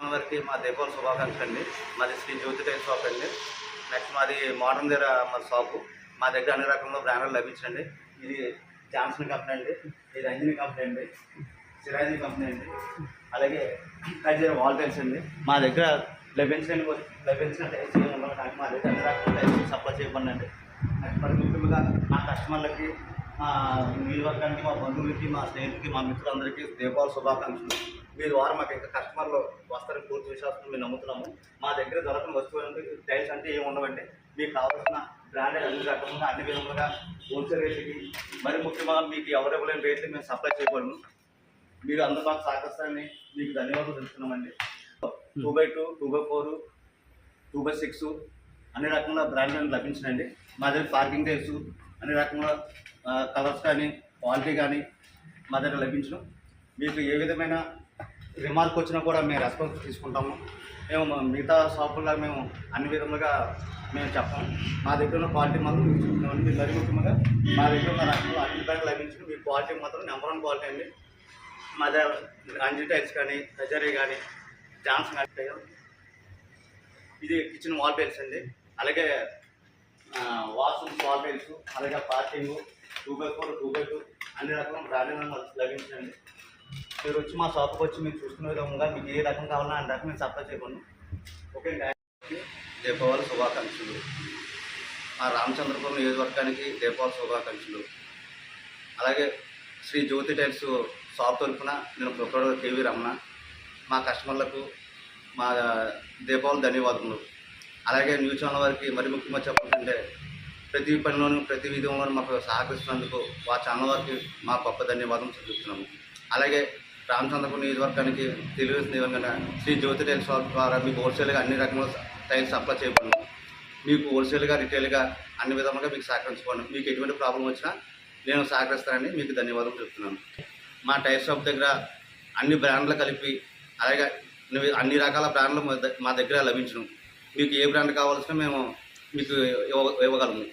Channel వారికి మా దీపావళి శుభాకాంక్షలు అండి. మాది శ్రీ జ్యోతి టైల్ షాప్ అండి. నెక్స్ట్ మాది మోడర్న్ దగ్గర మా షాపు. మా దగ్గర అన్ని రకంలో బ్రాండ్లు లభించండి. ఇది జాన్సన్ కంపెనీ అండి, ఇది అంజనీ కంపెనీ అండి, సిరాజీ కంపెనీ అండి, అలాగే కజీరా వాల్ టైల్స్ అండి. మా దగ్గర లభించిన టైల్స్ ఉండవు కానీ మా దగ్గర అన్ని రకాల టైల్స్ సప్లై చేయబడినండి. నెక్స్ట్ మరి ముఖ్యంగా మా కస్టమర్లకి, మా నియోజకవర్గానికి, మా బంధువులకి, మా స్నేహితులకి, మా మిత్రులందరికీ దీపావళి శుభాకాంక్షలు. మీ ద్వారా మాకు ఇంకా కస్టమర్లు వస్తారని పూర్తి విశ్వాసం మేము నమ్ముతున్నాము. మా దగ్గర దొరకని వస్తువులు టైల్స్ అంటే ఏమి ఉండవండి. మీకు కావాల్సిన బ్రాండెడ్ అన్ని రకంగా అన్ని విధములుగా హోల్సేల్ రేట్లకి, మరి ముఖ్యంగా మీకు అవైలబుల్ అయిన రేట్లు మేము సప్లై చేయబడము. మీరు అందరూ మాకు సహకరిస్తారని మీకు ధన్యవాదాలు తెలుస్తున్నామండి. 2x2, 2x4, 2x6 అన్ని రకంగా బ్రాండ్లు లభించినండి. మా దగ్గర పార్కింగ్ టైల్స్ అన్ని రకంగా కలర్స్ కానీ క్వాలిటీ కానీ మా దగ్గర లభించడం. మీకు ఏ విధమైన రిమార్క్ వచ్చినా కూడా మేము రెస్పాన్స్ తీసుకుంటాము. మేము మిగతా షాపుల్లో మేము అన్ని విధములుగా మేము చెప్పాము. మా దగ్గర ఉన్న క్వాలిటీ మాత్రం మీకు చూస్తున్నామండి. మీరు మరి ముఖ్యంగా మా దగ్గర ఉన్న రకంలో అన్ని బ్రాండ్లు లభించడం. మీ క్వాలిటీ మాత్రం నెంబర్ 1 క్వాలిటీ అండి. మా దగ్గర అంజీ టైల్స్ కానీ, కజరీ కానీ, జాన్సన్ కానీ, ఇది కిచెన్ వాల్ టైల్స్ అండి, అలాగే వాష్రూమ్స్ వాల్ టైల్స్, అలాగే పార్కింగ్ 2x4, 2x2 అన్ని రకాల బ్రాండ్లు లభించండి. మీరు వచ్చి మా షాప్కి వచ్చి మీరు చూసుకునే విధంగా మీకు ఏ రకం కావాలన్నా అన్ని రకం మేము సప్లై చేయకుండా. ఓకే, దీపావళి శుభాకాంక్షలు. మా రామచంద్రపురం నియోజకవర్గానికి దీపావళి శుభాకాంక్షలు. అలాగే శ్రీ జ్యోతి టైల్స్ షాప్ తరఫున నేను ప్రొపరేటర్ కేవీ రమణ మా కస్టమర్లకు మా దీపావళి ధన్యవాదములు. అలాగే న్యూస్ ఛానల్ వారికి మరి ముఖ్యంగా చెప్పాలంటే ప్రతి పనిలోనూ ప్రతి విధంలోనూ మాకు సహకరిస్తున్నందుకు మా ఛానల్ వారికి మా గొప్ప ధన్యవాదం చెప్తున్నాము. అలాగే రామచంద్రపురం నియోజకవర్గానికి తెలియజేసిన విధంగా శ్రీ జ్యోతి టైల్స్ షాప్ ద్వారా మీకు హోల్సేల్గా అన్ని రకముల టైల్స్ సప్లై చేయబడను. మీకు హోల్సేల్గా రిటైల్గా అన్ని విధములుగా మీకు సహకరించుకోండి. మీకు ఎటువంటి ప్రాబ్లం వచ్చినా నేను సహకరిస్తానని మీకు ధన్యవాదం చెప్తున్నాను. మా టైల్ షాప్ దగ్గర అన్ని బ్రాండ్లు కలిపి అలాగే అన్ని రకాల బ్రాండ్లు మా దగ్గర లభించను. మీకు ఏ బ్రాండ్ కావాల్సిన మేము మీకు ఇవ్వగలము.